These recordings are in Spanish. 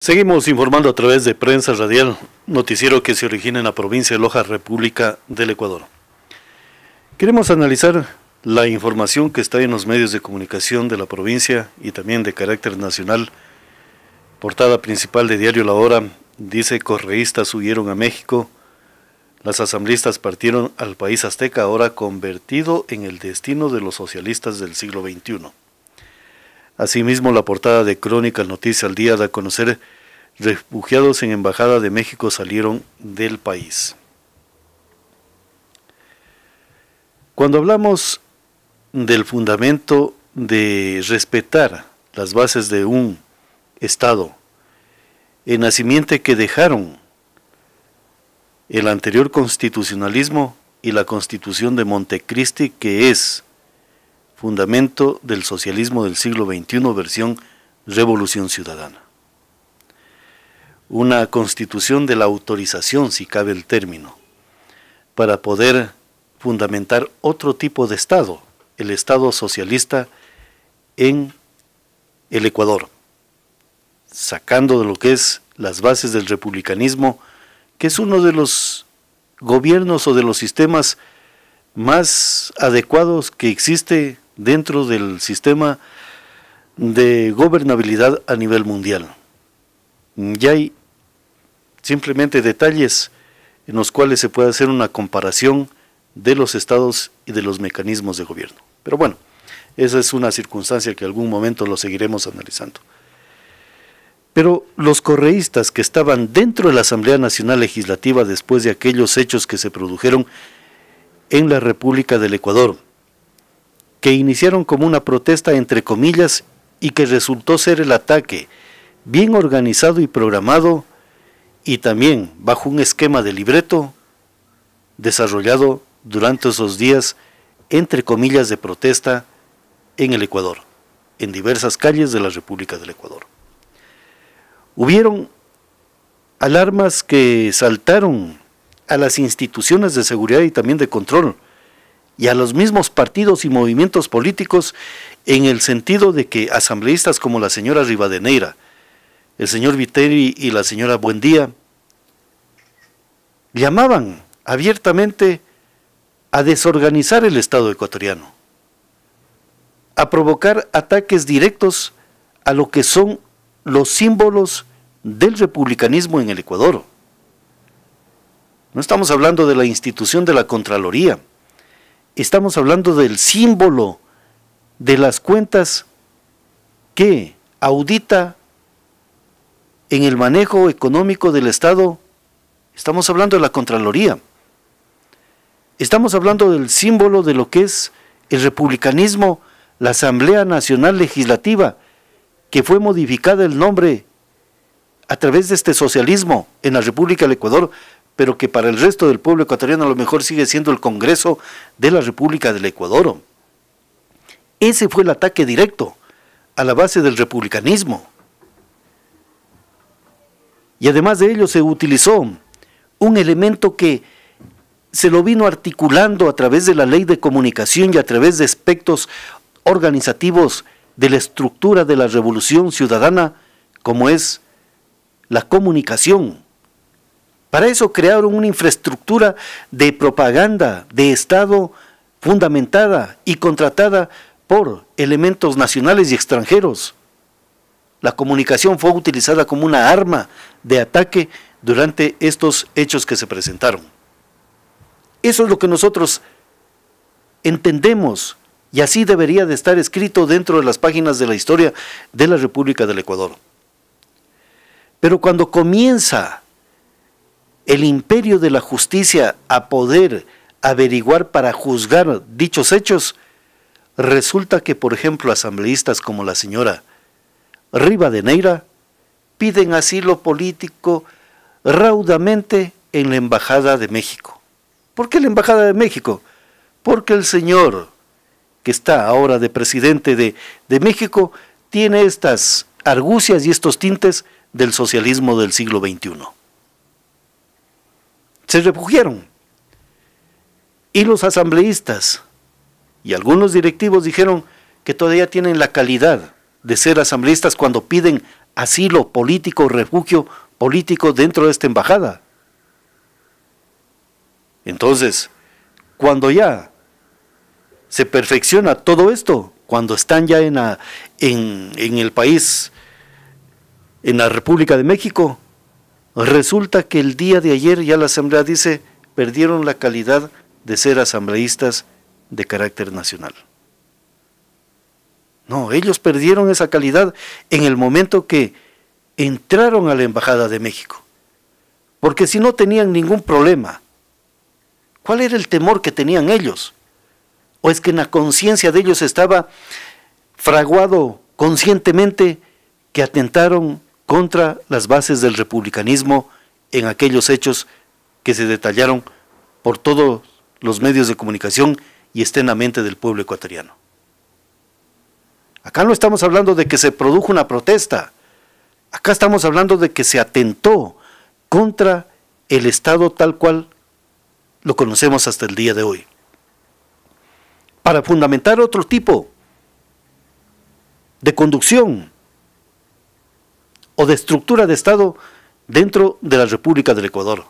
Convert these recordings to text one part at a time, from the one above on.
Seguimos informando a través de Prensa Radial, noticiero que se origina en la provincia de Loja, República del Ecuador. Queremos analizar la información que está en los medios de comunicación de la provincia y también de carácter nacional. Portada principal de Diario La Hora dice: correístas huyeron a México, las asambleístas partieron al país azteca, ahora convertido en el destino de los socialistas del siglo XXI. Asimismo, la portada de Crónica Noticia al Día da a conocer: refugiados en Embajada de México salieron del país. Cuando hablamos del fundamento de respetar las bases de un Estado, el nacimiento que dejaron el anterior constitucionalismo y la Constitución de Montecristi, que es fundamento del socialismo del siglo XXI, versión Revolución Ciudadana. Una constitución de la autorización, si cabe el término, para poder fundamentar otro tipo de Estado, el Estado socialista en el Ecuador, sacando de lo que es las bases del republicanismo, que es uno de los gobiernos o de los sistemas más adecuados que existe dentro del sistema de gobernabilidad a nivel mundial. Ya hay simplemente detalles en los cuales se puede hacer una comparación de los estados y de los mecanismos de gobierno. Pero bueno, esa es una circunstancia que en algún momento lo seguiremos analizando. Pero los correístas que estaban dentro de la Asamblea Nacional Legislativa después de aquellos hechos que se produjeron en la República del Ecuador, que iniciaron como una protesta entre comillas y que resultó ser el ataque bien organizado y programado y también bajo un esquema de libreto desarrollado durante esos días entre comillas de protesta en el Ecuador, en diversas calles de la República del Ecuador. Hubieron alarmas que saltaron a las instituciones de seguridad y también de control y a los mismos partidos y movimientos políticos, en el sentido de que asambleístas como la señora Rivadeneira, el señor Viteri y la señora Buendía llamaban abiertamente a desorganizar el Estado ecuatoriano, a provocar ataques directos a lo que son los símbolos del republicanismo en el Ecuador. No estamos hablando de la institución de la Contraloría, estamos hablando del símbolo de las cuentas que audita en el manejo económico del Estado. Estamos hablando de la Contraloría. Estamos hablando del símbolo de lo que es el republicanismo, la Asamblea Nacional Legislativa, que fue modificada el nombre a través de este socialismo en la República del Ecuador, pero que para el resto del pueblo ecuatoriano a lo mejor sigue siendo el Congreso de la República del Ecuador. Ese fue el ataque directo a la base del republicanismo. Y además de ello se utilizó un elemento que se lo vino articulando a través de la ley de comunicación y a través de aspectos organizativos de la estructura de la Revolución Ciudadana, como es la comunicación. Para eso crearon una infraestructura de propaganda de Estado fundamentada y contratada por elementos nacionales y extranjeros. La comunicación fue utilizada como una arma de ataque durante estos hechos que se presentaron. Eso es lo que nosotros entendemos, y así debería de estar escrito dentro de las páginas de la historia de la República del Ecuador. Pero cuando comienza el imperio de la justicia a poder averiguar para juzgar dichos hechos, resulta que, por ejemplo, asambleístas como la señora Rivadeneira piden asilo político raudamente en la Embajada de México. ¿Por qué la Embajada de México? Porque el señor que está ahora de presidente de México tiene estas argucias y estos tintes del socialismo del siglo XXI. Se refugiaron. Y los asambleístas y algunos directivos dijeron que todavía tienen la calidad de ser asambleístas cuando piden asilo político, refugio político dentro de esta embajada. Entonces, cuando ya se perfecciona todo esto, cuando están ya en el país, en la República de México, resulta que el día de ayer ya la Asamblea dice, perdieron la calidad de ser asambleístas de carácter nacional. No, ellos perdieron esa calidad en el momento que entraron a la Embajada de México, porque si no tenían ningún problema, ¿cuál era el temor que tenían ellos? ¿O es que en la conciencia de ellos estaba fraguado conscientemente que atentaron contra las bases del republicanismo en aquellos hechos que se detallaron por todos los medios de comunicación y está en la mente del pueblo ecuatoriano? Acá no estamos hablando de que se produjo una protesta, acá estamos hablando de que se atentó contra el Estado tal cual lo conocemos hasta el día de hoy, para fundamentar otro tipo de conducción o de estructura de Estado dentro de la República del Ecuador.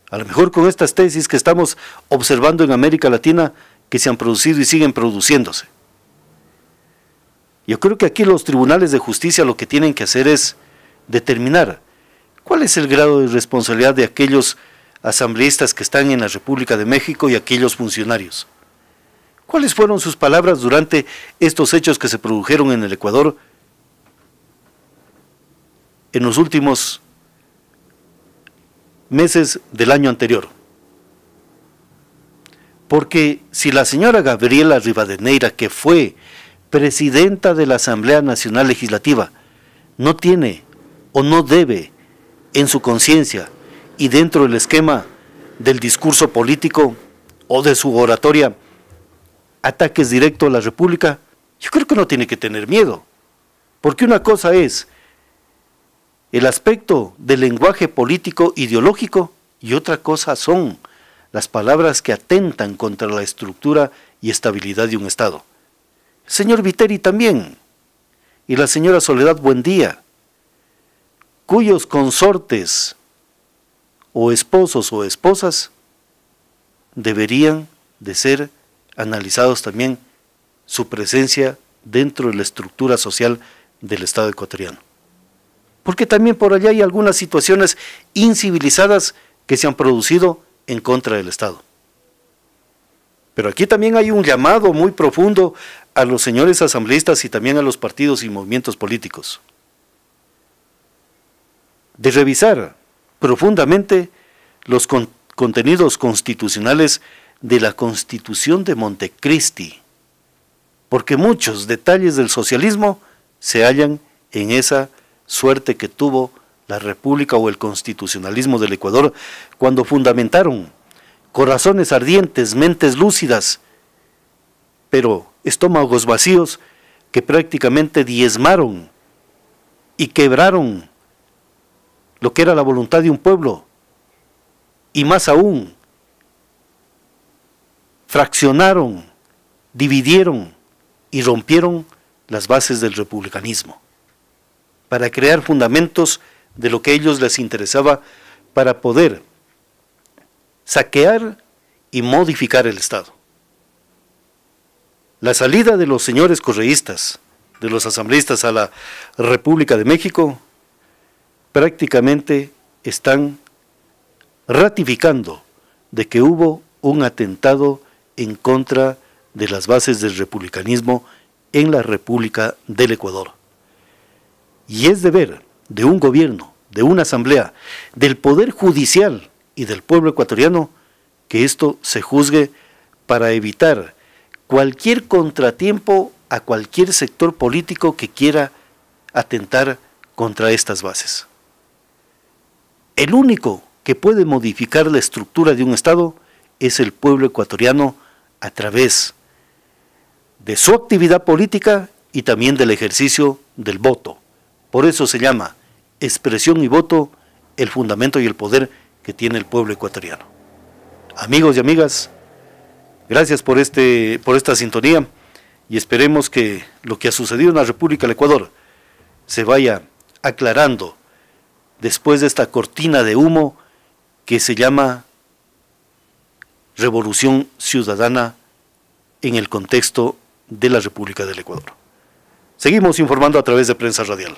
A lo mejor con estas tesis que estamos observando en América Latina, que se han producido y siguen produciéndose. Yo creo que aquí los tribunales de justicia lo que tienen que hacer es determinar cuál es el grado de responsabilidad de aquellos asambleístas que están en la República de México y aquellos funcionarios. ¿Cuáles fueron sus palabras durante estos hechos que se produjeron en el Ecuador en los últimos meses del año anterior? Porque si la señora Gabriela Rivadeneira, que fue presidenta de la Asamblea Nacional Legislativa, no tiene o no debe en su conciencia y dentro del esquema del discurso político o de su oratoria ataques directos a la República, yo creo que no tiene que tener miedo, porque una cosa es el aspecto del lenguaje político ideológico y otra cosa son las palabras que atentan contra la estructura y estabilidad de un Estado. El señor Viteri también, y la señora Soledad Buendía, cuyos consortes o esposos o esposas deberían de ser analizados también su presencia dentro de la estructura social del Estado ecuatoriano. Porque también por allá hay algunas situaciones incivilizadas que se han producido en contra del Estado. Pero aquí también hay un llamado muy profundo a los señores asambleístas y también a los partidos y movimientos políticos de revisar profundamente los contenidos constitucionales de la Constitución de Montecristi, porque muchos detalles del socialismo se hallan en esa suerte que tuvo la República o el constitucionalismo del Ecuador cuando fundamentaron corazones ardientes, mentes lúcidas, pero estómagos vacíos que prácticamente diezmaron y quebraron lo que era la voluntad de un pueblo, y más aún, fraccionaron, dividieron y rompieron las bases del republicanismo, para crear fundamentos de lo que a ellos les interesaba para poder saquear y modificar el Estado. La salida de los señores correístas, de los asambleístas a la República de México, prácticamente están ratificando de que hubo un atentado en contra de las bases del republicanismo en la República del Ecuador. Y es deber de un gobierno, de una asamblea, del poder judicial y del pueblo ecuatoriano que esto se juzgue para evitar cualquier contratiempo a cualquier sector político que quiera atentar contra estas bases. El único que puede modificar la estructura de un Estado es el pueblo ecuatoriano a través de su actividad política y también del ejercicio del voto. Por eso se llama expresión y voto el fundamento y el poder que tiene el pueblo ecuatoriano. Amigos y amigas, gracias por esta sintonía y esperemos que lo que ha sucedido en la República del Ecuador se vaya aclarando después de esta cortina de humo que se llama revolución ciudadana en el contexto de la República del Ecuador. Seguimos informando a través de Prensa Radial.